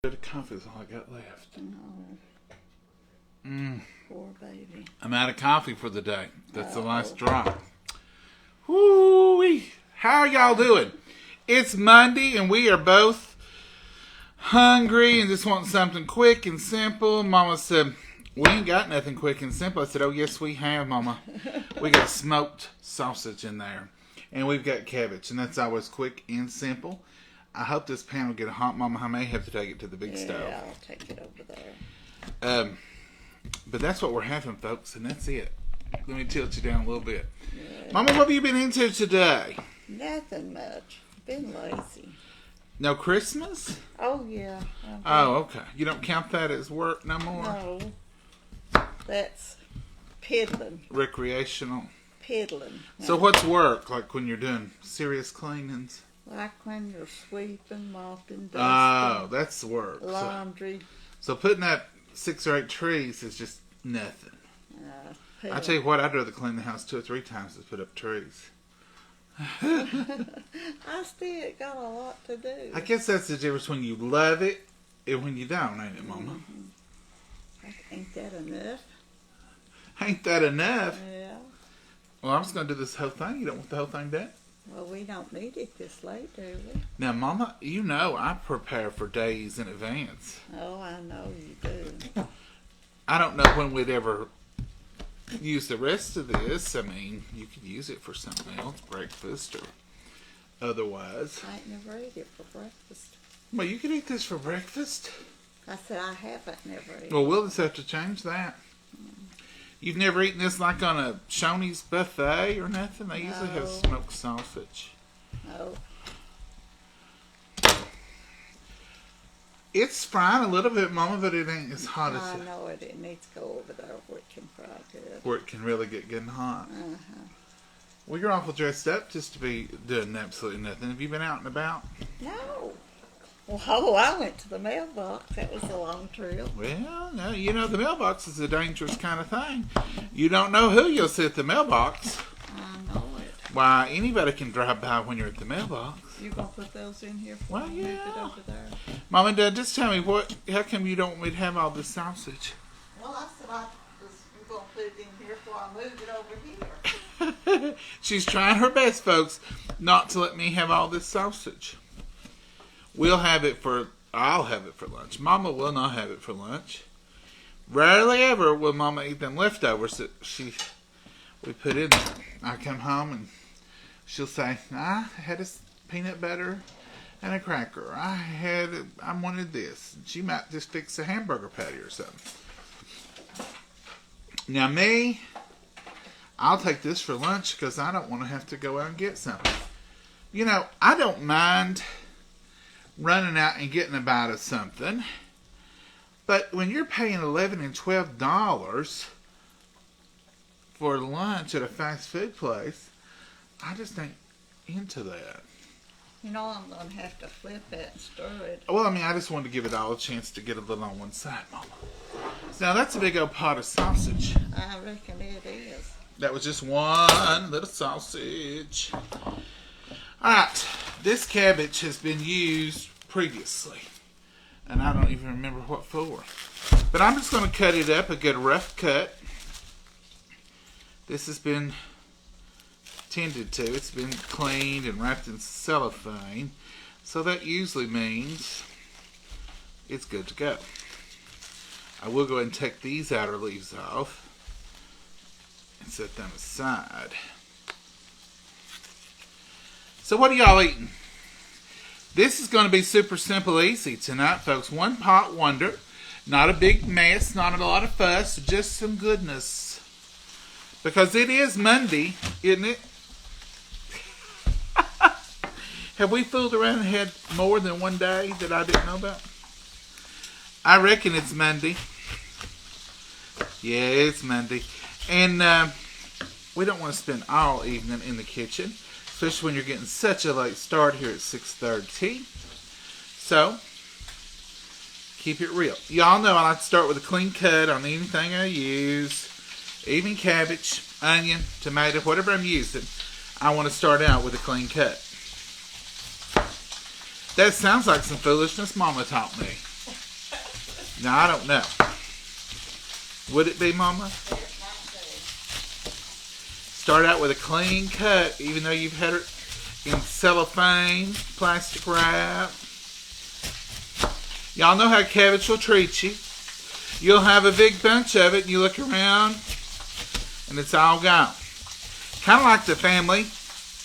bit of coffee is all I got left. No. Poor baby. I'm out of coffee for the day. That's the last drop. Woo-wee. How are y'all doing? It's Monday and we are both hungry and just want something quick and simple. Mama said, we ain't got nothing quick and simple. I said, oh yes we have, Mama. We got smoked sausage in there. And we've got cabbage. And that's always quick and simple. I hope this pan will get hot, Mama. I may have to take it to the big stove. Yeah, I'll take it over there. But that's what we're having, folks, and that's it. Let me tilt you down a little bit. Yeah. Mama, what have you been into today? Nothing much. Been lazy. No Christmas? Oh, yeah. Oh, okay. You don't count that as work no more? No. That's piddling. Recreational? Piddling. So what's work? Like when you're doing serious cleanings? Like when you're sweeping, mopping, dusting. Oh, that's work. Laundry. So putting up 6 or 8 trees is just nothing. I tell you what, I'd rather clean the house 2 or 3 times than put up trees. I still got a lot to do. I guess that's the difference when you love it and when you don't, ain't it, Mama? Ain't that enough? Ain't that enough? Yeah. Well, I'm just going to do this whole thing. You don't want the whole thing done? Well, we don't need it this late, do we? Now, Mama, you know I prepare for days in advance. Oh, I know you do. I don't know when we'd ever use the rest of this. I mean, you could use it for something else, breakfast or otherwise. I ain't never ate it for breakfast. Well, you could eat this for breakfast. I said I haven't never eaten. Well, we'll just have to change that. You've never eaten this like on a Shoney's buffet or nothing? They usually have smoked sausage. No. It's frying a little bit, Mama, but it ain't as hot as I know it. It needs to go over there where it can fry good. where it can really get good and hot. Uh-huh. Well, you're awful dressed up just to be doing absolutely nothing. Have you been out and about? No. Well, I went to the mailbox. That was a long trip. Well, no, you know, the mailbox is a dangerous kind of thing. You don't know who you'll see at the mailbox. I know it. Why, anybody can drive by when you're at the mailbox. You gonna put those in here for Well, me? Move it yeah. over there. Mom and Dad, just tell me, how come you don't want me to have all this sausage? Well, I said you gonna put it in here before I move it over here. She's trying her best, folks, not to let me have all this sausage. I'll have it for lunch. Mama will not have it for lunch. Rarely ever will Mama eat them leftovers that we put in there. I come home and she'll say, I had a peanut butter and a cracker. I wanted this. She might just fix a hamburger patty or something. Now me, I'll take this for lunch because I don't want to have to go out and get something. You know, I don't mind running out and getting a bite of something, but when you're paying $11 and $12 for lunch at a fast food place, I just ain't into that. You know, I'm gonna have to flip it and stir it. Well, I mean, I just wanted to give it all a chance to get a little on one side, Mama. So now that's a big old pot of sausage. I reckon it is. That was just one little sausage. Alright, this cabbage has been used previously, and I don't even remember what for. But I'm just going to cut it up a good rough cut. This has been tended to. It's been cleaned and wrapped in cellophane, so that usually means it's good to go. I will go ahead and take these outer leaves off and set them aside. So what are y'all eating? This is going to be super simple easy tonight, folks. One pot wonder. Not a big mess, not a lot of fuss, just some goodness. Because it is Monday, isn't it? Have we fooled around and had more than one day that I didn't know about? I reckon it's Monday. Yeah, it's Monday. And we don't want to spend all evening in the kitchen, especially when you're getting such a late start here at 6:30. So, keep it real. Y'all know I like to start with a clean cut on anything I use. Even cabbage, onion, tomato, whatever I'm using, I want to start out with a clean cut. That sounds like some foolishness Mama taught me. Now, I don't know. Would it be, Mama? It might be. Start out with a clean cut, even though you've had it in cellophane, plastic wrap. Y'all know how cabbage will treat you. You'll have a big bunch of it, and you look around, and it's all gone. Kind of like the family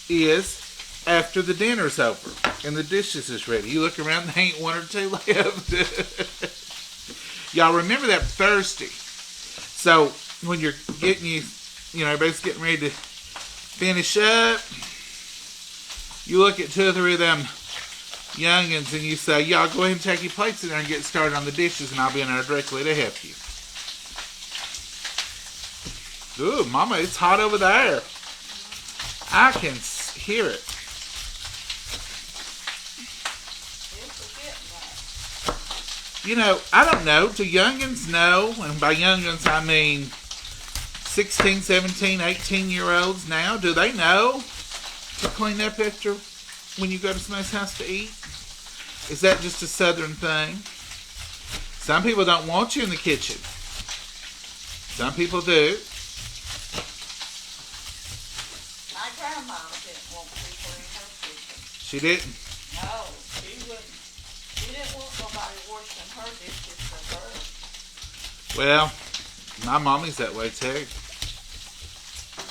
is after the dinner's over and the dishes is ready. You look around, there ain't one or two left. Y'all remember that Thursday. So when you're getting everybody's getting ready to finish up, you look at 2 or 3 of them youngins and you say, y'all go ahead and take your plates in there and get started on the dishes, and I'll be in there directly to help you. Ooh, Mama, it's hot over there. I can hear it. I don't know. Do youngins know? And by youngins, I mean 16, 17, 18-year-olds now. Do they know to clean up after when you go to somebody's house to eat? Is that just a southern thing? Some people don't want you in the kitchen. Some people do. My grandma didn't want people in her kitchen. She didn't? No, she wouldn't. She didn't want nobody washing her dishes for her. Well, my mommy's that way too.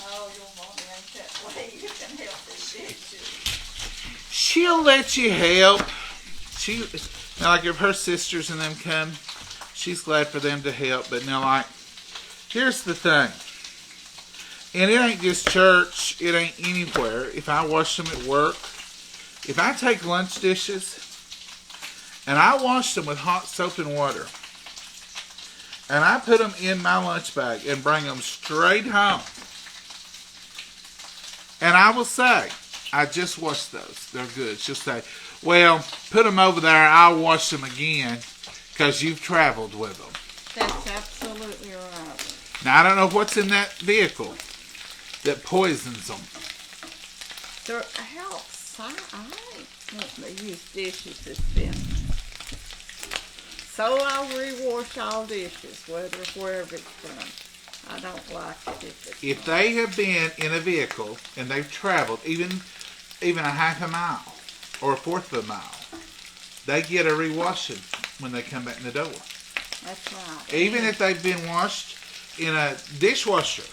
No, your mommy ain't that way. You can help these dishes. She'll let you help. Now, like if her sisters and them come, she's glad for them to help. But now, like, here's the thing. And it ain't just church. It ain't anywhere. If I wash them at work, if I take lunch dishes and I wash them with hot soap and water, and I put them in my lunch bag and bring them straight home, and I will say, I just washed those. They're good. She'll say, well, put them over there. I'll wash them again because you've traveled with them. That's absolutely right. Now, I don't know what's in that vehicle that poisons them. There helps. I want to use dishes that's been. So I'll rewash all dishes, wherever it's from. I don't like it if they have been in a vehicle and they've traveled even a half a mile or a fourth of a mile, they get a rewashing when they come back in the door. That's right. Even if they've been washed in a dishwasher.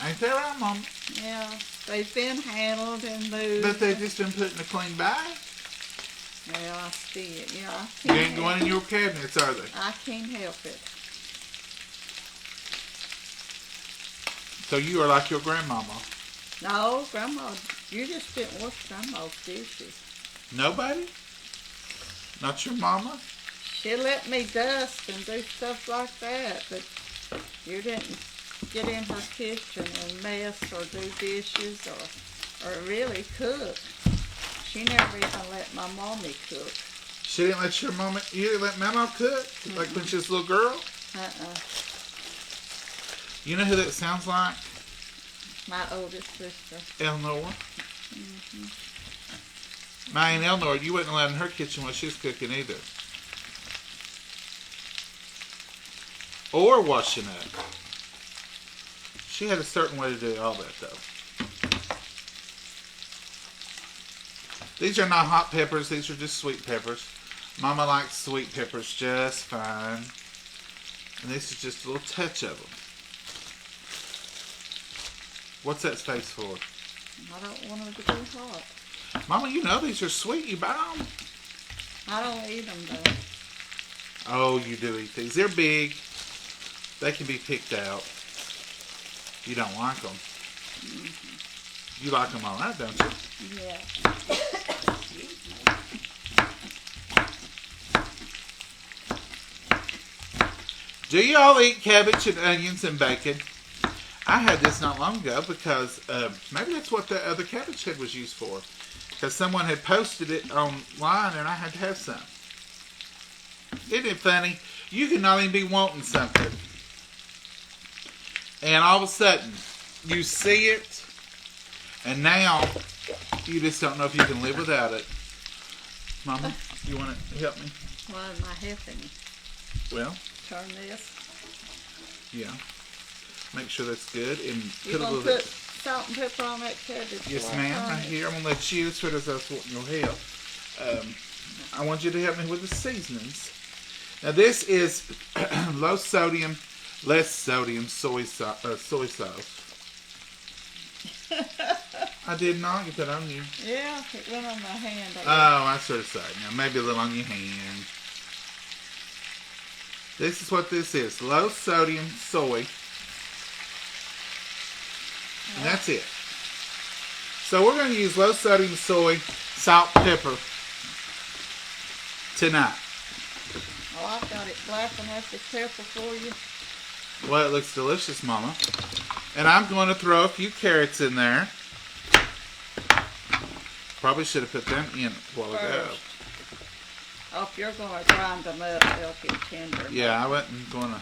Ain't that right, Mom? Yeah, they've been handled and moved. But they've just been put in a clean bag. Well, I see it. Yeah, I They can't. ain't going in your cabinets, are they? I can't help it. So you are like your grandmama. No, Grandma, you just didn't wash Grandma's dishes. Nobody? Not your mama? She let me dust and do stuff like that, but you didn't get in her kitchen and mess or do dishes or really cook. She never even let my mommy cook. She didn't let you didn't let Mama cook? Mm-hmm. Like when she was a little girl? You know who that sounds like? My oldest sister. Eleanor. Mm-hmm. My Aunt Eleanor, you wouldn't allow in her kitchen when she was cooking either. Or washing up. She had a certain way to do all that, though. These are not hot peppers. These are just sweet peppers. Mama likes sweet peppers just fine. And this is just a little touch of them. What's that space for? I don't want them to be hot. Mama, you know these are sweet. You buy them. I don't eat them, though. Oh, you do eat these. They're big. They can be picked out. You don't like them. Mm-hmm. You like them all right, don't you? Yeah. Do you all eat cabbage and onions and bacon? I had this not long ago because maybe that's what the other cabbage head was used for. Because someone had posted it online and I had to have some. Isn't it funny? You can not even be wanting something. And all of a sudden, you see it. And now, you just don't know if you can live without it. Mama, you want to help me? Why am I helping you? Well, Turn this. yeah. Make sure that's good and You're put a going little to put bit. salt and pepper on that cabbage. Yes, while I ma'am. turn Right it? here. I'm gonna let you. That's what I was wanting your help. I want you to help me with the seasonings. Now this is low sodium, less sodium soy sauce. I did not get that on you. Yeah, it went on my hand. Oh, I sort of say. Now maybe a little on your hand. This is what this is. Low sodium soy. And that's it. So we're going to use low sodium soy, salt, pepper tonight. Oh, I've got it black enough to pepper for you. Well, it looks delicious, Mama. And I'm going to throw a few carrots in there. Probably should have put them in a while ago. Oh, if you're going to grind them up, they'll get tender. Yeah, I wasn't going to.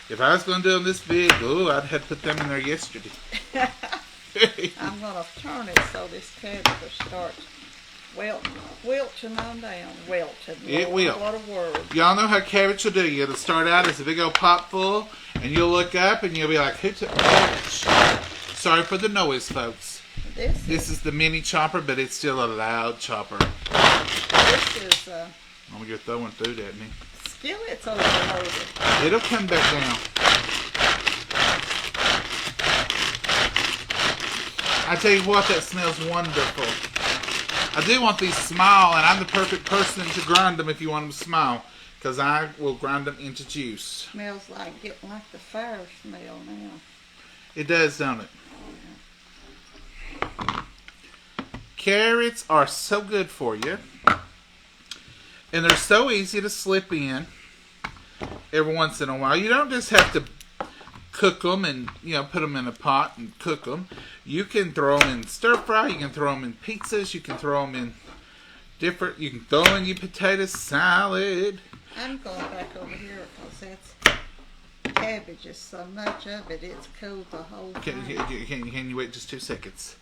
If I was going to do them this big, I'd have put them in there yesterday. I'm going to turn it so this cabbage will start wilting on down. Wilting. It will. What a word. Y'all know how cabbage will do. It'll start out as a big old pot full, and you'll look up and you'll be like, who took cabbage? Sorry for the noise, folks. This is the mini chopper, but it's still a loud chopper. This is I'm going to get throwing food at me. skillet's overloaded. It'll come back down. I tell you what, that smells wonderful. I do want these small, and I'm the perfect person to grind them if you want them small, because I will grind them into juice. Smells like getting like the fire smell now. It does, don't it? Carrots are so good for you, and they're so easy to slip in every once in a while. You don't just have to cook them and put them in a pot and cook them. You can throw them in stir fry. You can throw them in pizzas. You can throw them in different. You can throw them in your potato salad. I'm going back over here because that's cabbage. Is so much of it. It's cooled the whole Can thing. you wait just 2 seconds?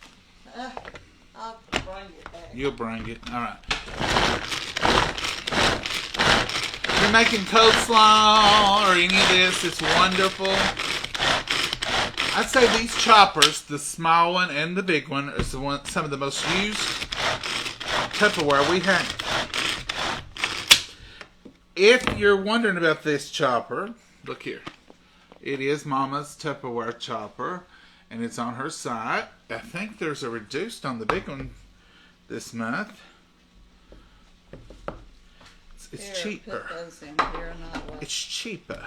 I'll bring it back. You'll bring it. All right. If you're making coleslaw or any of this, it's wonderful. I'd say these choppers, the small one and the big one, are some of the most used Tupperware we have. If you're wondering about this chopper, look here. It is Mama's Tupperware chopper, and it's on her site. I think there's a reduced on the big one this month. It's cheaper. Put those in here, not It's cheaper.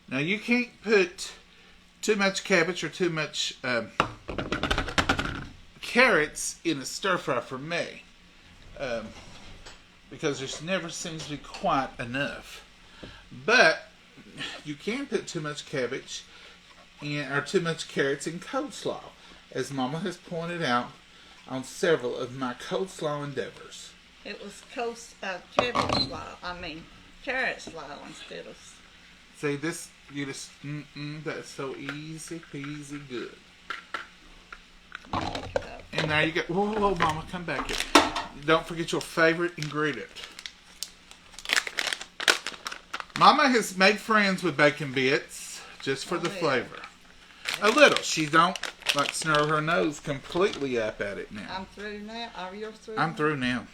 Now you can't put too much cabbage or too much carrots in a stir fry for me, because there never seems to be quite enough. But you can put too much cabbage or too much carrots in coleslaw, as Mama has pointed out on several of my coleslaw endeavors. It was cabbage slaw. Carrot slaw instead of. See this? You just that's so easy peasy good. And there you go. Whoa, Mama, come back here. Don't forget your favorite ingredient. Mama has made friends with bacon bits just for the flavor. A little. She don't snarl her nose completely up at it now. I'm through now. Are you through? I'm through now.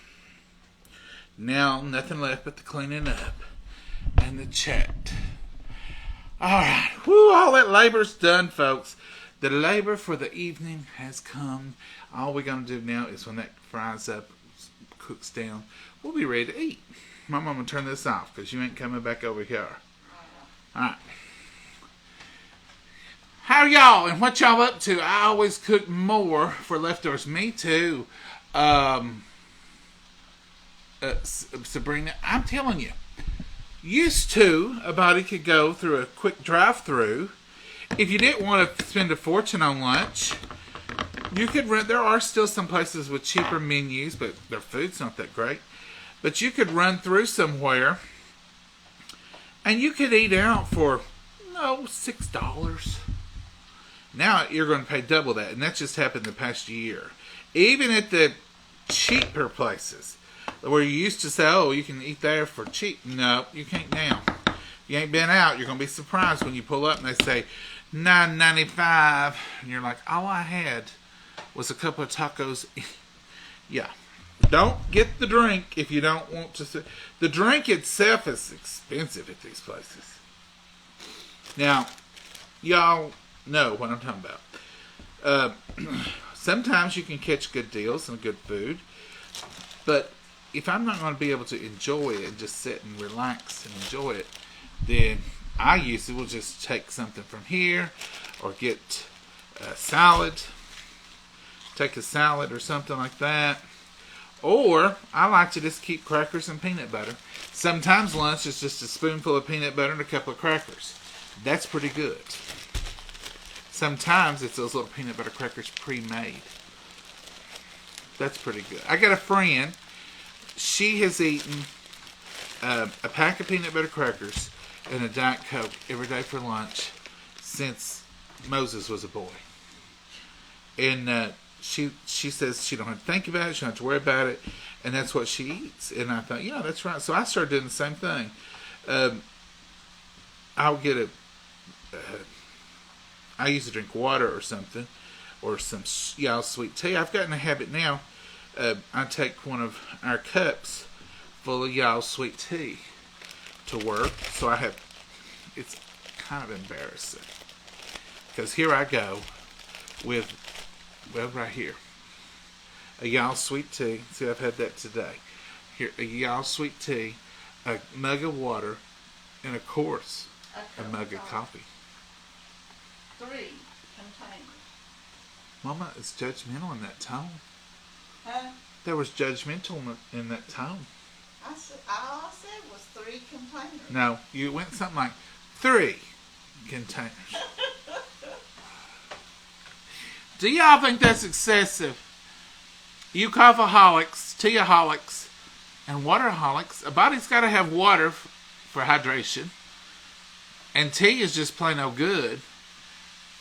Now, nothing left but the cleaning up and the chat. Alright. Whew, all that labor's done, folks. The labor for the evening has come. All we're going to do now is when that fries up, cooks down, we'll be ready to eat. My mama turn this off because you ain't coming back over here. Alright. How y'all and what y'all up to? I always cook more for leftovers. Me too. Sabrina, I'm telling you. Used to, a body could go through a quick drive-through. If you didn't want to spend a fortune on lunch, you could rent. There are still some places with cheaper menus, but their food's not that great. But you could run through somewhere, and you could eat out for, $6. Now you're going to pay double that, and that just happened the past year. Even at the cheaper places, Where you used to say, oh, you can eat there for cheap. No, you can't now. You ain't been out. You're going to be surprised when you pull up and they say $9.95. And you're like, all I had was a couple of tacos. Yeah. Don't get the drink if you don't want to. The drink itself is expensive at these places. Now, y'all know what I'm talking about. Sometimes you can catch good deals and good food. But if I'm not going to be able to enjoy it and just sit and relax and enjoy it, then I usually will just take something from here or get a salad. Take a salad or something like that. Or I like to just keep crackers and peanut butter. Sometimes lunch is just a spoonful of peanut butter and a couple of crackers. That's pretty good. Sometimes it's those little peanut butter crackers pre-made. That's pretty good. I got a friend. She has eaten a pack of peanut butter crackers and a Diet Coke every day for lunch since Moses was a boy. And she says she don't have to think about it. She don't have to worry about it. And that's what she eats. And I thought, yeah, that's right. So I started doing the same thing. I'll get I used to drink water or something. Or some y'all sweet tea. I've gotten a habit now. I take one of our cups full of y'all sweet tea to work. So it's kind of embarrassing. Because here I go with, well, right here, a y'all sweet tea. See, I've had that today. Here, a y'all sweet tea, a mug of water, and of course, a mug of coffee. 3 containers. Mama is judgmental in that tone. Huh? There was judgmental in that tone. All I said was 3 containers. No, you went something like 3 containers. Do y'all think that's excessive? You coffeeholics, teaholics, and waterholics, a body's got to have water for hydration. And tea is just plain old good.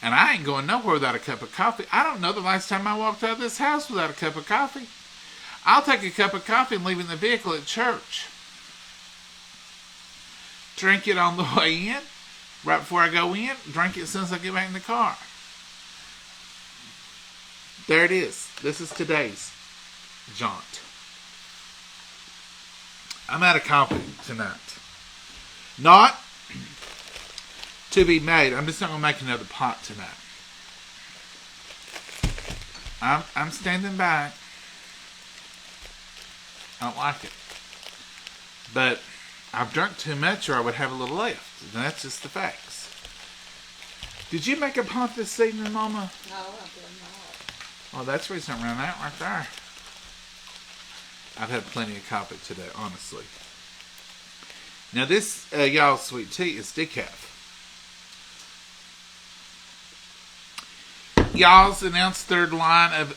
And I ain't going nowhere without a cup of coffee. I don't know the last time I walked out of this house without a cup of coffee. I'll take a cup of coffee and leave it in the vehicle at church. Drink it on the way in. Right before I go in, drink it as soon as I get back in the car. There it is. This is today's jaunt. I'm out of coffee tonight. Not to be made. I'm just not going to make another pot tonight. I'm standing back. I don't like it. But I've drunk too much or I would have a little left. And that's just the facts. Did you make a pot this evening, Mama? No, I did not. Oh, that's the reason I ran out right there. I've had plenty of coffee today, honestly. Now this, y'all sweet tea is decaf. Y'all's announced third line of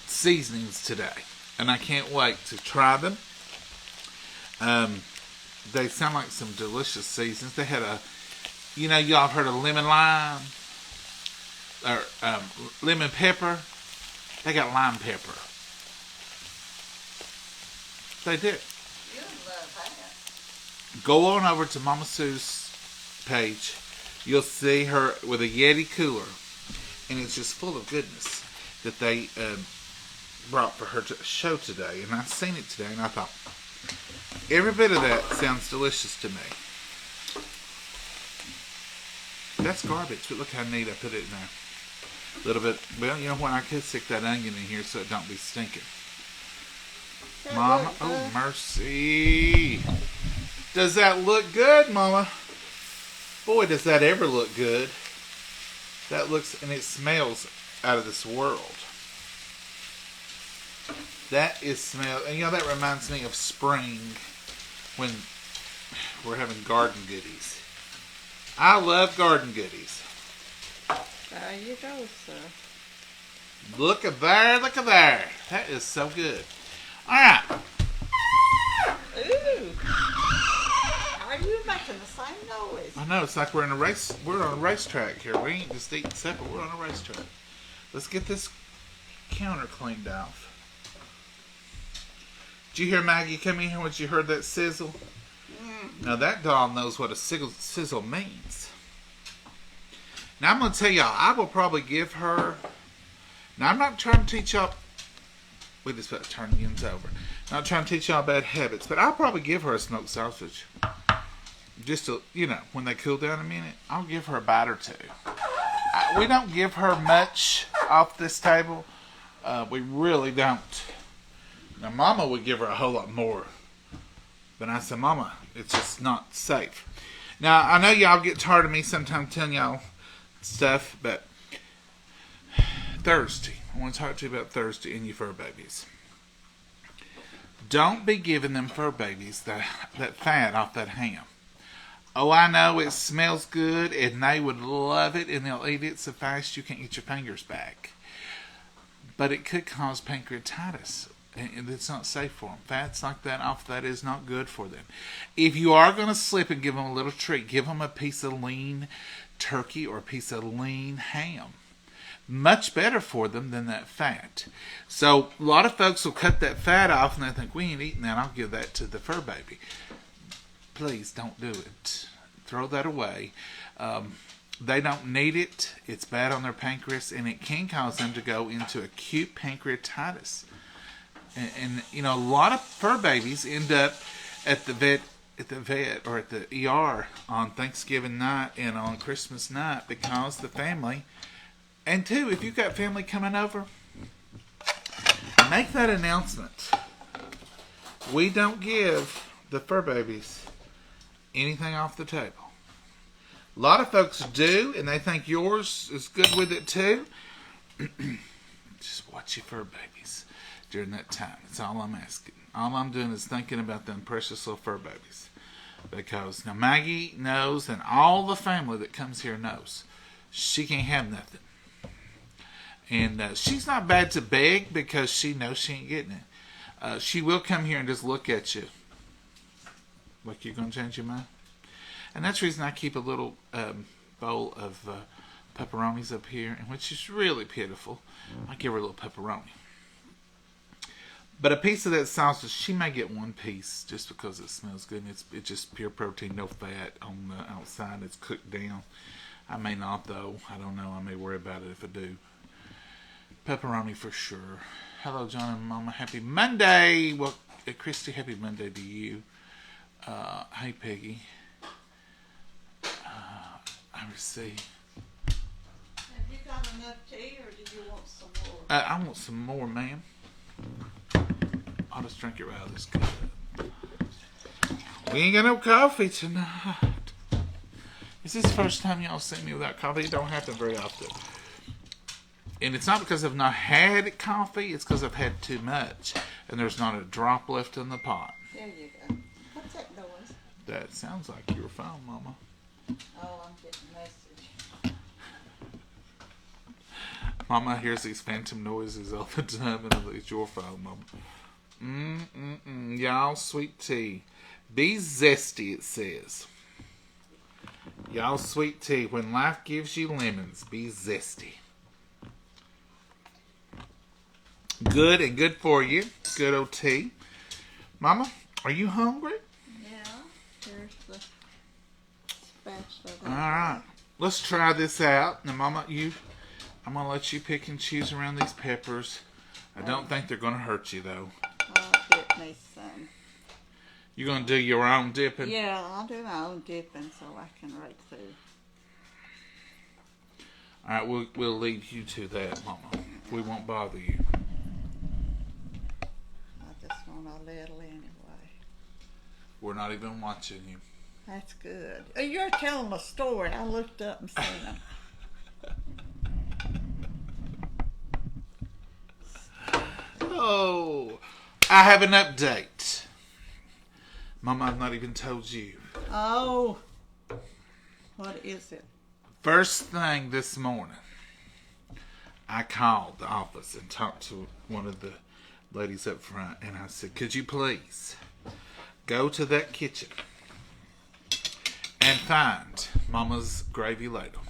seasonings today. And I can't wait to try them. They sound like some delicious seasonings. They had y'all have heard of lemon lime? Or lemon pepper? They got lime pepper. They do. You love that. Go on over to Mama Sue's page. You'll see her with a Yeti cooler. And it's just full of goodness that they brought for her to show today. And I've seen it today and I thought, every bit of that sounds delicious to me. That's garbage, but look how neat I put it in there. A little bit, well, you know what, I could stick that onion in here so it don't be stinking. Mama, oh mercy. Does that look good, Mama? Boy, does that ever look good. That looks, and it smells out of this world. That is smell, and that reminds me of spring when we're having garden goodies. I love garden goodies. There you go, sir. Look at there, look at there. That is so good. All right. Ooh. Are you making the same noise? I know, it's like we're in a race. We're on a racetrack here. We ain't just eating separate. We're on a racetrack. Let's get this counter cleaned off. Did you hear Maggie come in here when you heard that sizzle? Now that doll knows what a sizzle means. Now I'm going to tell y'all, I will probably give her... Now I'm not trying to teach y'all... We just put turning ends over. Not trying to teach y'all bad habits, but I'll probably give her a smoked sausage. Just to, when they cool down a minute, I'll give her a bite or two. We don't give her much off this table. We really don't. Now, Mama would give her a whole lot more. But I said, Mama, it's just not safe. Now, I know y'all get tired of me sometimes telling y'all stuff, but Thursday. I want to talk to you about Thursday and your fur babies. Don't be giving them fur babies that fat off that ham. Oh, I know it smells good, and they would love it, and they'll eat it so fast you can't get your fingers back. But it could cause pancreatitis, and it's not safe for them. Fats like that off that is not good for them. If you are going to slip and give them a little treat, give them a piece of lean turkey or a piece of lean ham. Much better for them than that fat. So a lot of folks will cut that fat off, and they think, we ain't eating that, I'll give that to the fur baby. Please don't do it. Throw that away. They don't need it. It's bad on their pancreas, and it can cause them to go into acute pancreatitis. And a lot of fur babies end up at the vet or at the ER on Thanksgiving night and on Christmas night because the family. And two, if you've got family coming over, make that announcement. We don't give the fur babies anything off the table. A lot of folks do, and they think yours is good with it too. Just watch your fur babies during that time. That's all I'm asking. All I'm doing is thinking about them precious little fur babies. Because now Maggie knows, and all the family that comes here knows, she can't have nothing. And she's not bad to beg because she knows she ain't getting it. She will come here and just look at you. Like you're going to change your mind. And that's the reason I keep a little bowl of pepperonis up here, which is really pitiful. I give her a little pepperoni. But a piece of that sausage, she may get one piece just because it smells good. And it's just pure protein, no fat on the outside. It's cooked down. I may not, though. I don't know. I may worry about it if I do. Pepperoni for sure. Hello, John and Momma. Happy Monday. Well, Christy, happy Monday to you. Hey, Peggy. I receive. Have you got enough tea, or did you want some more? I want some more, ma'am. I'll just drink it right out of this cup. We ain't got no coffee tonight. Is this the first time y'all see me without coffee? It don't happen very often. And it's not because I've not had coffee, it's because I've had too much. And there's not a drop left in the pot. There you go. What's that noise? That sounds like your phone, Mama. Oh, I'm getting a message. Mama hears these phantom noises all the time, and it's your phone, Mama. Y'all, sweet tea. Be zesty, it says. Y'all, sweet tea. When life gives you lemons, be zesty. Good and good for you. Good old tea. Mama, are you hungry? Yeah. Here's the spatula. All right. Let's try this out. Now, Mama, I'm going to let you pick and choose around these peppers. I don't think they're going to hurt you, though. I'll dip me some. You're going to do your own dipping? Yeah, I'll do my own dipping so I can rake through. All right, we'll leave you to that, Mama. We won't bother you. I just want a little anyway. We're not even watching you. That's good. Oh, you're telling a story. I looked up and seen them. Oh, I have an update. Mama, I've not even told you. Oh, what is it? First thing this morning, I called the office and talked to one of the ladies up front, and I said, could you please go to that kitchen and find Mama's gravy ladle?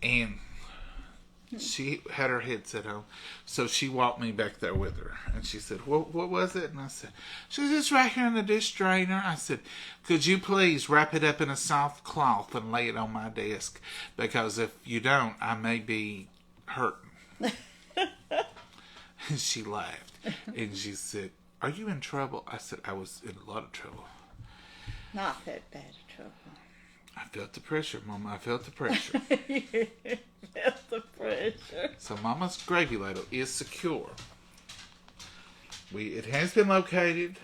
And She had her headset on, so she walked me back there with her, and she said, "What was it?" And I said, "She's just right here in the dish drainer." I said, "Could you please wrap it up in a soft cloth and lay it on my desk? Because if you don't, I may be hurting." And she laughed, and she said, "Are you in trouble?" I said, "I was in a lot of trouble." Not that bad of trouble. I felt the pressure, Mama. I felt the pressure. You felt the pressure. So Mama's gravy ladle is secure. It has been located.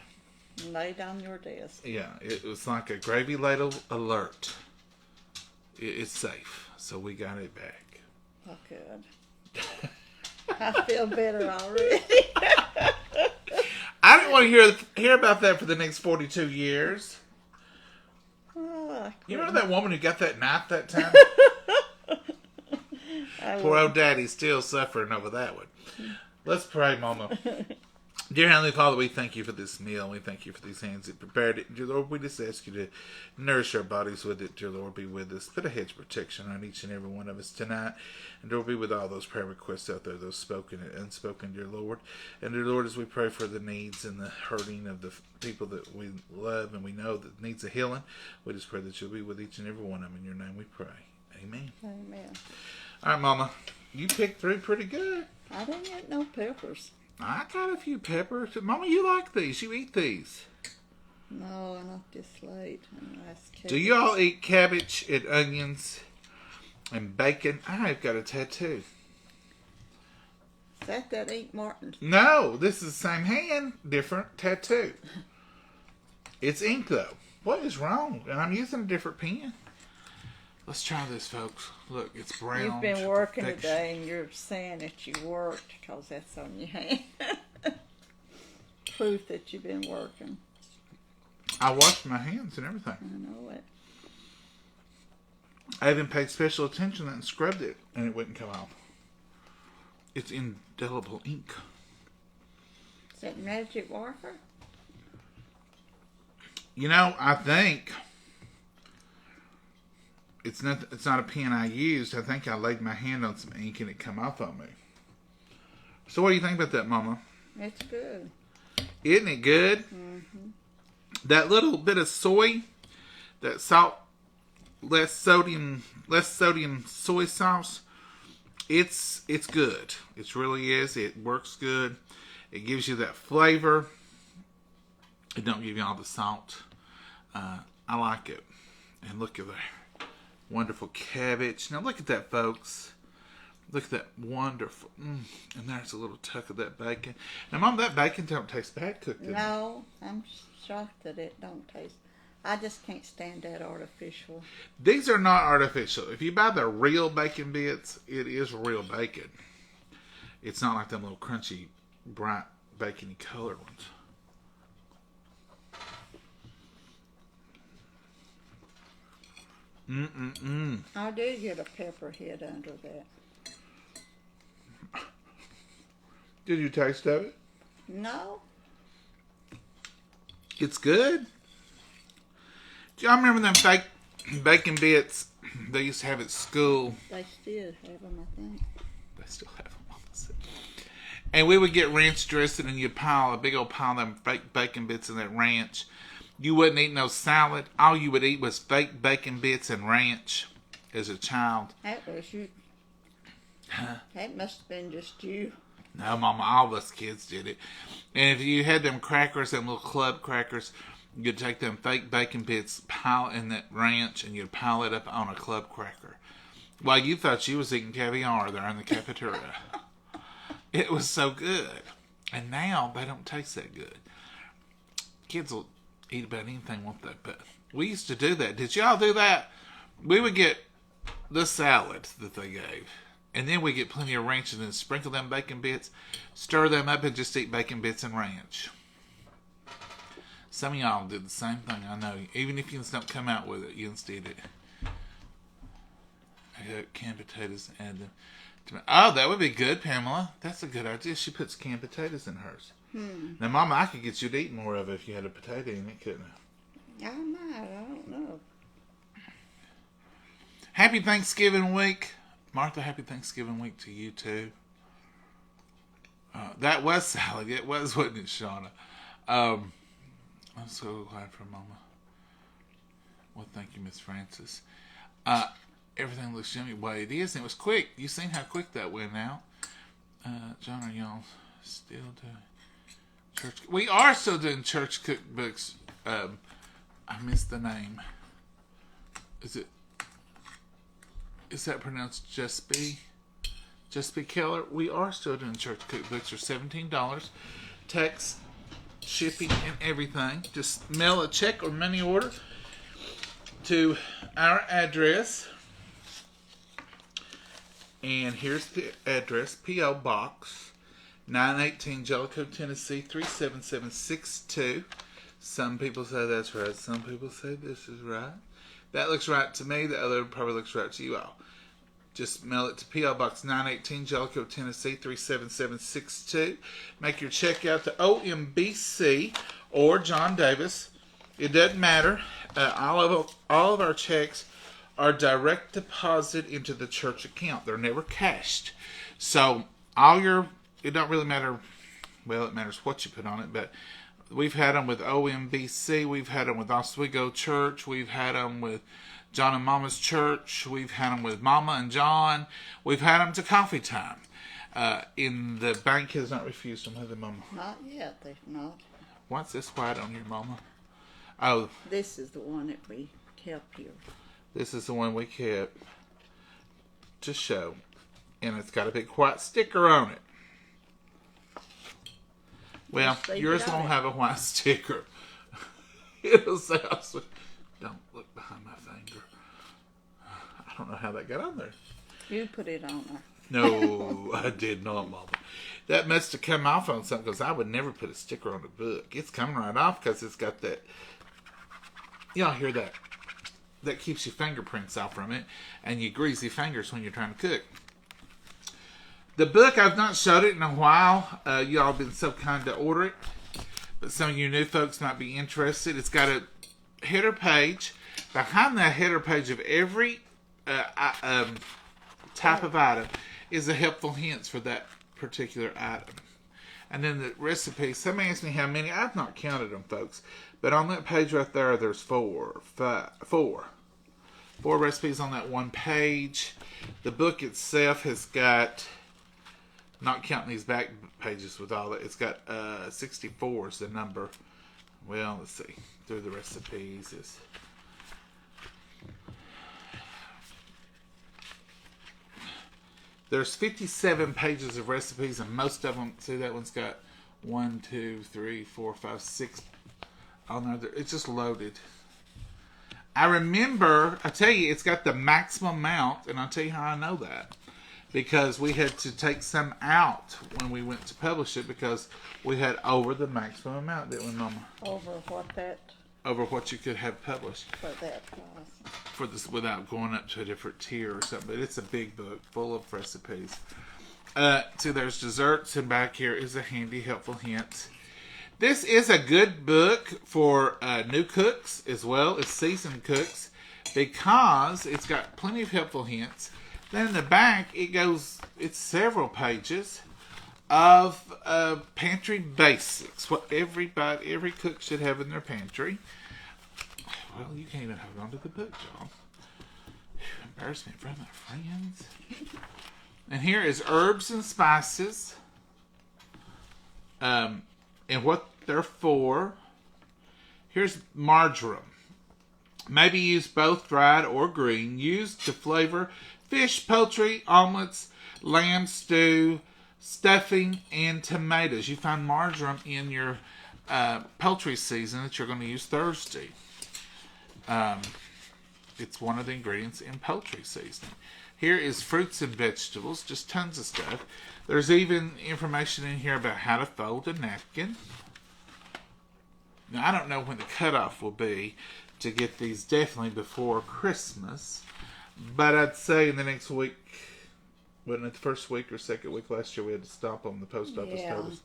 Laid on your desk. Yeah, it was like a gravy ladle alert. It's safe, so we got it back. Oh, good. I feel better already. I didn't want to hear about that for the next 42 years. Oh, You remember that woman who got that knife that time? Poor old Daddy's still suffering over that one. Let's pray, Mama. Dear Heavenly Father, we thank you for this meal. We thank you for these hands that prepared it. Dear Lord, we just ask you to nourish our bodies with it. Dear Lord, be with us. Put a hedge of protection on each and every one of us tonight. And Lord, be with all those prayer requests out there, those spoken and unspoken, dear Lord. And dear Lord, as we pray for the needs and the hurting of the people that we love and we know that needs a healing, we just pray that you'll be with each and every one of them. In your name we pray. Amen. Amen. All right, Mama. You picked through pretty good. I didn't get no peppers. I got a few peppers. Mama, you like these. You eat these. No, not this late. Do you all eat cabbage and onions and bacon? I've got a tattoo. Is that Ink Martin? No, this is the same hand, different tattoo. It's ink, though. What is wrong? And I'm using a different pen. Let's try this, folks. Look, it's brown. You've been working today, and you're saying that you worked because that's on your hand. Proof that you've been working. I washed my hands and everything. I know it. I even paid special attention and scrubbed it, and it wouldn't come off. It's indelible ink. Is that magic marker? You know, I think it's not a pen I used. I think I laid my hand on some ink and it come off on me. So what do you think about that, Mama? It's good. Isn't it good? Mm-hmm. That little bit of soy, that salt, less sodium soy sauce, it's good. It really is. It works good. It gives you that flavor. It don't give you all the salt. I like it. And look at that wonderful cabbage. Now look at that, folks. Look at that wonderful. And there's a little tuck of that bacon. Now, Mom, that bacon don't taste bad cooked. No, I'm shocked that it don't taste. I just can't stand that artificial. These are not artificial. If you buy the real bacon bits, it is real bacon. It's not like them little crunchy, bright, bacony colored ones. I do get a pepper head under that. Did you taste of it? No. It's good. Do y'all remember them fake bacon bits they used to have at school? They still have them, I think. They still have them. And we would get ranch dressing and you'd pile a big old pile of them fake bacon bits in that ranch. You wouldn't eat no salad. All you would eat was fake bacon bits and ranch as a child. That was you. Huh? That must have been just you. No, Mama, all of us kids did it. And if you had them crackers, them little club crackers, you'd take them fake bacon bits, pile in that ranch, and you'd pile it up on a club cracker. Well, you thought you was eating caviar there in the cafeteria. It was so good. And now they don't taste that good. Kids will eat about anything, won't they? But we used to do that. Did y'all do that? We would get the salad that they gave. And then we get plenty of ranch and then sprinkle them bacon bits, stir them up, and just eat bacon bits and ranch. Some of y'all did the same thing, I know. Even if you just don't come out with it, you just eat it. I got canned potatoes and oh, that would be good, Pamela. That's a good idea. She puts canned potatoes in hers. Now, Mama, I could get you to eat more of it if you had a potato in it, couldn't I? I might. I don't know. Happy Thanksgiving week. Martha, happy Thanksgiving week to you too. That was Sally. It was, wasn't it, Shauna? I'm so glad for Mama. Well, thank you, Miss Francis. Everything looks yummy. Well, it is, and it was quick. You seen how quick that went out. John, are y'all still doing church? We are still doing church cookbooks. I missed the name. Is that pronounced Just Be Keller? We are still doing church cookbooks for $17. Tax, shipping, and everything. Just mail a check or money order to our address. And here's the address. P.O. Box 918 Jellico, Tennessee 37762. Some people say that's right. Some people say this is right. That looks right to me. The other probably looks right to you all. Just mail it to P.O. Box 918 Jellico, Tennessee 37762. Make your check out to OMBC or John Davis. It doesn't matter. All of our checks are direct deposit into the church account. They're never cashed. So it don't really matter. Well, it matters what you put on it, but we've had them with OMBC. We've had them with Oswego Church. We've had them with John and Momma's Church. We've had them with Mama and John. We've had them to coffee time. And the bank has not refused them, have they, Mama? Not yet, they've not. What's this white on here, Mama? Oh. This is the one that we kept here. This is the one we kept to show. And it's got a big white sticker on it. Well, yours won't have a white sticker. It'll say, don't look behind my finger. I don't know how that got on there. You put it on there. No, I did not, Mama. That must have come off on something, because I would never put a sticker on a book. It's coming right off because it's got that. Y'all hear that? That keeps your fingerprints off from it, and your greasy fingers when you're trying to cook. The book, I've not showed it in a while. Y'all have been so kind to order it, but some of you new folks might be interested. It's got a header page. Behind that header page of every type of item is a helpful hints for that particular item. And then the recipe. Somebody asked me how many. I've not counted them, folks. But on that page right there, there's four recipes on that one page. The book itself has got, not counting these back pages with all that, it's got 64 is the number. Well, let's see. Through the recipes is... There's 57 pages of recipes, and most of them, see that one's got 1, 2, 3, 4, 5, 6 on there. It's just loaded. I remember, I tell you, it's got the maximum amount, and I'll tell you how I know that. Because we had to take some out when we went to publish it, because we had over the maximum amount, didn't we, Mama? Over what you could have published. For that class. For this, without going up to a different tier or something. But it's a big book full of recipes. So there's desserts, and back here is a handy, helpful hint. This is a good book for new cooks as well as seasoned cooks, because it's got plenty of helpful hints. Then in the back, it's several pages of pantry basics. What every cook should have in their pantry. Well, you can't even hold on to the book, John. Embarrassment from my friends. And here is herbs and spices. And what they're for. Here's marjoram. Maybe use both dried or green. Used to flavor fish, poultry, omelets, lamb stew, stuffing, and tomatoes. You find marjoram in your poultry season that you're going to use Thursday. It's one of the ingredients in poultry seasoning. Here is fruits and vegetables, just tons of stuff. There's even information in here about how to fold a napkin. Now, I don't know when the cutoff will be to get these, definitely before Christmas. But I'd say in the next week, wasn't it the first week or second week last year we had to stop on the post office told us.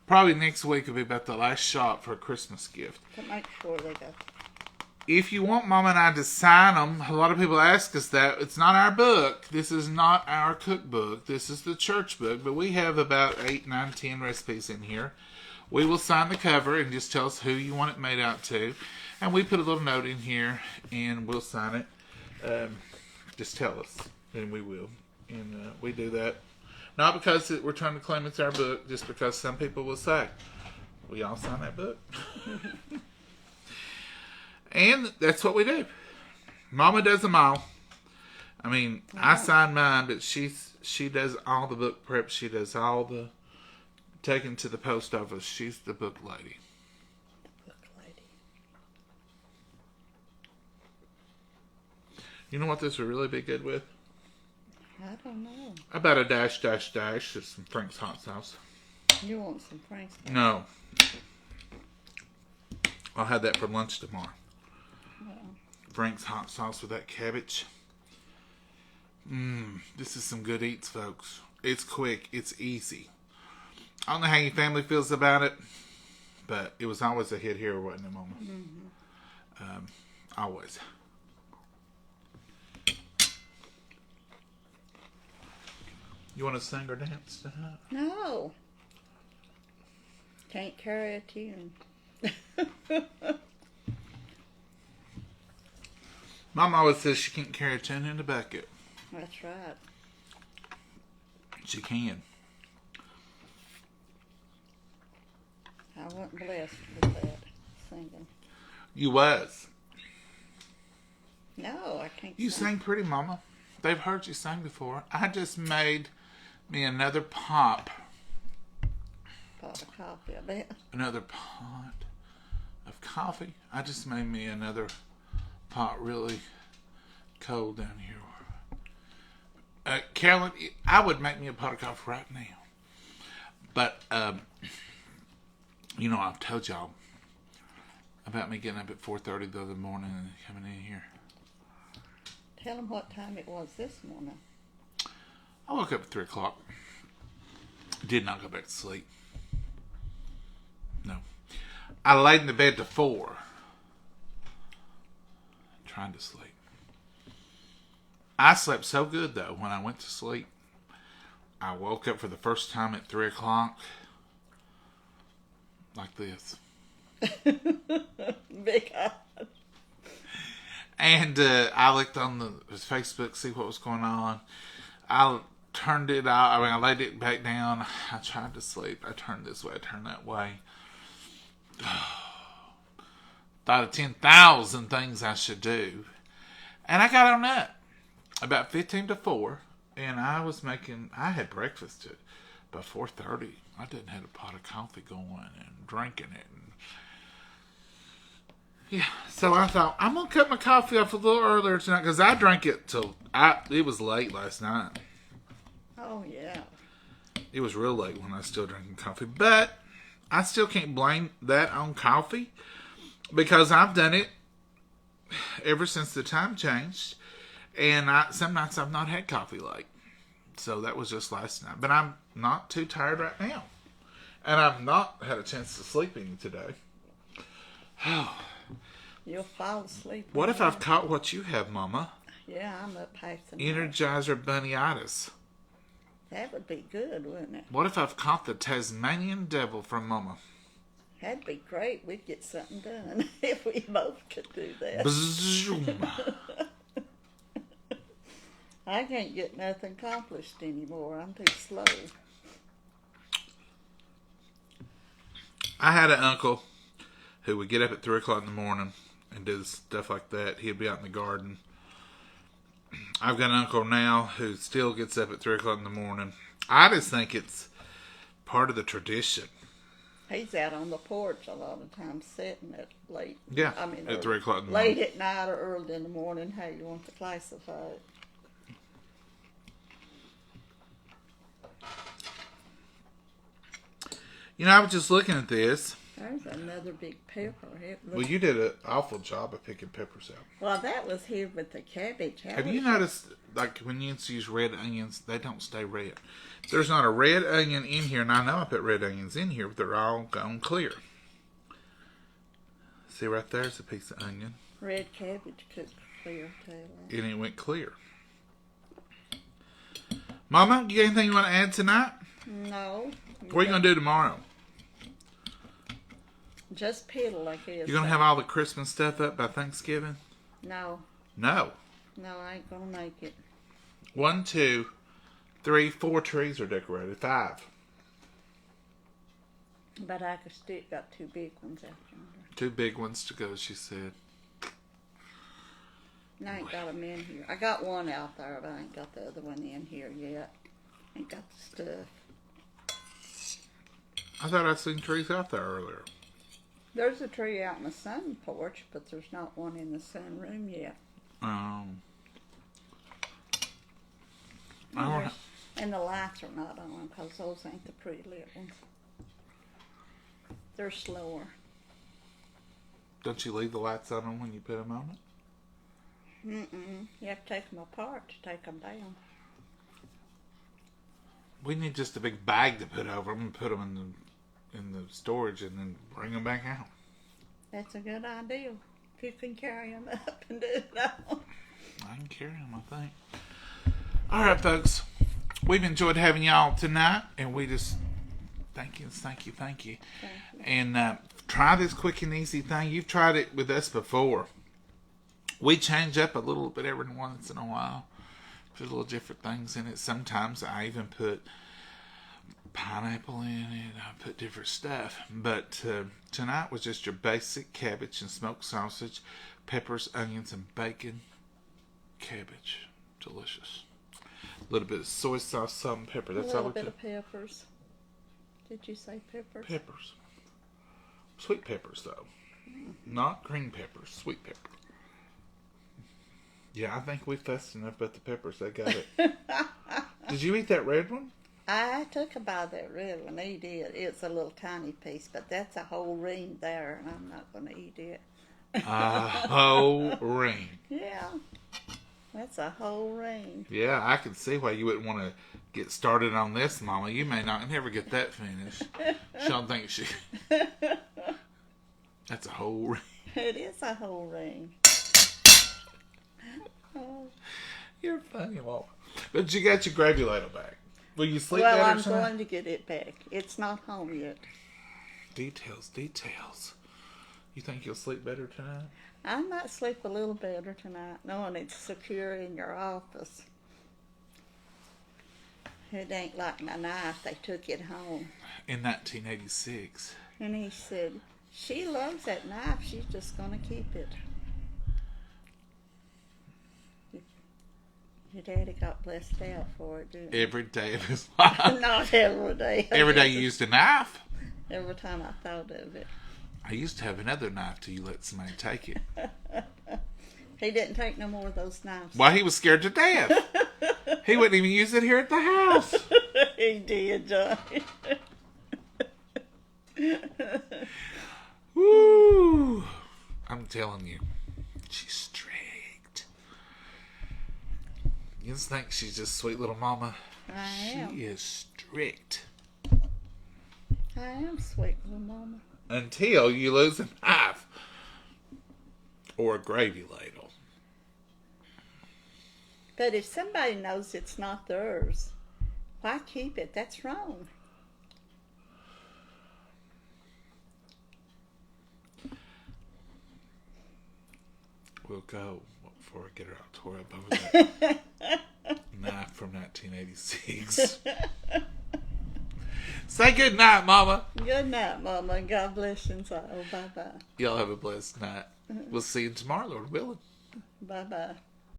Probably next week will be about the last shop for a Christmas gift. To make sure they got if you want Mama and I to sign them, a lot of people ask us that. It's not our book. This is not our cookbook. This is the church book. But we have about 8, 9, 10 recipes in here. We will sign the cover and just tell us who you want it made out to. And we put a little note in here and we'll sign it. Just tell us and we will. And we do that. Not because we're trying to claim it's our book, just because some people will say, we all sign that book. And that's what we do. Mama does them all. I mean, I sign mine, but she does all the book prep. She does all the taking to the post office. She's the book lady. Book lady. You know what this would really be good with? I don't know. About a dash of some Frank's hot sauce. You want some Frank's? No. I'll have that for lunch tomorrow. Frank's hot sauce with that cabbage. This is some good eats, folks. It's quick. It's easy. I don't know how your family feels about it, but it was always a hit here, wasn't it, Mama? Mm-hmm. Always. You want to sing or dance tonight? No. Can't carry a tune. Mom always says she can't carry a tune in the bucket. That's right. She can. I wasn't blessed with that singing. You was. No, I can't You sing. sang pretty, Mama. They've heard you sing before. I just made me another pot Pot of coffee, I bet. Another pot of coffee. I just made me another pot really cold down here. Carolyn, I would make me a pot of coffee right now. But, you know, I've told y'all about me getting up at 4:30 the other morning and coming in here. Tell them what time it was this morning. I woke up at 3 o'clock. Did not go back to sleep. No. I laid in the bed to 4. Trying to sleep. I slept so good, though, when I went to sleep. I woke up for the first time at 3 o'clock. Like this. Big eye. And I looked on the Facebook, see what was going on. I turned it out. I mean, I laid it back down. I tried to sleep. I turned this way. I turned that way. Thought of 10,000 things I should do. And I got on that about 15 to 4. And I had breakfast at about 4:30. I didn't have a pot of coffee going and drinking it. And yeah, so I thought, I'm going to cut my coffee off a little earlier tonight because I drank it till it was late last night. Oh, yeah. It was real late when I was still drinking coffee. But I still can't blame that on coffee because I've done it ever since the time changed. And some nights I've not had coffee late. So that was just last night. But I'm not too tired right now. And I've not had a chance to sleep any today. You'll fall asleep. What if I've caught what you have, Mama? Yeah, I'm up half the night. Energizer Bunnyitis. That would be good, wouldn't it? What if I've caught the Tasmanian Devil from Mama? That'd be great. We'd get something done if we both could do that. Bzzzoom. I can't get nothing accomplished anymore. I'm too slow. I had an uncle who would get up at 3 o'clock in the morning and do stuff like that. He'd be out in the garden. I've got an uncle now who still gets up at 3 o'clock in the morning. I just think it's part of the tradition. He's out on the porch a lot of times, sitting at late. Yeah, at 3 o'clock in the morning. Late at night or early in the morning, how you want to classify it. You know, I was just looking at this. There's another big pepper. Well, you did an awful job of picking peppers out. Well, that was here with the cabbage. Have you noticed, like, when you use red onions, they don't stay red. There's not a red onion in here, and I know I put red onions in here, but they're all gone clear. See right there's a piece of onion. Red cabbage cooked clear too. And it went clear. Mama, you got anything you want to add tonight? No. What are you going to do tomorrow? Just piddle, I guess. You're going to have all the Christmas stuff up by Thanksgiving? No. No. No, I ain't going to make it. 1, 2, 3, 4 trees are decorated. 5. But I could still got 2 big ones out yonder. 2 big ones to go, she said. And I ain't got them in here. I got one out there, but I ain't got the other one in here yet. Ain't got the stuff. I thought I seen trees out there earlier. There's a tree out in the sun porch, but there's not one in the sunroom yet. And the lights are not on because those ain't the pretty lit ones. They're slower. Don't you leave the lights on when you put them on it? Mm-mm. You have to take them apart to take them down. We need just a big bag to put over them and put them in the storage and then bring them back out. That's a good idea. If you can carry them up and do it all. I can carry them, I think. All right, folks. We've enjoyed having y'all tonight, and we just thank you. And try this quick and easy thing. You've tried it with us before. We change up a little bit every once in a while. Put little different things in it. Sometimes I even put pineapple in it. I put different stuff. But tonight was just your basic cabbage and smoked sausage, peppers, onions, and bacon. Cabbage. Delicious. A little bit of soy sauce, salt, and pepper. That's all we A little put. bit of peppers. Did you say peppers? Peppers. Sweet peppers, though. Not green peppers. Sweet peppers. Yeah, I think we fussed enough about the peppers. I got it. Did you eat that red one? I took a bite of that red one. He did. It's a little tiny piece, but that's a whole ring there, and I'm not going to eat it. A whole ring. Yeah. That's a whole ring. Yeah, I can see why you wouldn't want to get started on this, Mama. You may not never get that finished. She don't think she... That's a whole ring. It is a whole ring. Oh. You're funny, Mama. But you got your gravy ladle back. Will you sleep well, better I'm tonight? going to get it back. It's not home yet. Details. You think you'll sleep better tonight? I might sleep a little better tonight, knowing it's secure in your office. It ain't like my knife. They took it home. In 1986. And he said, she loves that knife. She's just going to keep it. Your daddy got blessed out for it, didn't he? Every day of his life. Not every day. Every day you used a knife. Every time I thought of it. I used to have another knife till you let somebody take it. He didn't take no more of those knives. Why, he was scared to death. He wouldn't even use it here at the house. He did, Johnny. Woo! I'm telling you, she's strict. You just think she's just sweet little mama. I am. She is strict. I am sweet little mama. Until you lose a knife. Or a gravy ladle. But if somebody knows it's not theirs, why keep it? That's wrong. We'll go before I get her out tore up over that knife from 1986. Say good night, Mama. Good night, Mama, and God bless you. Oh, bye-bye. Y'all have a blessed night. We'll see you tomorrow, Lord willing. Bye-bye.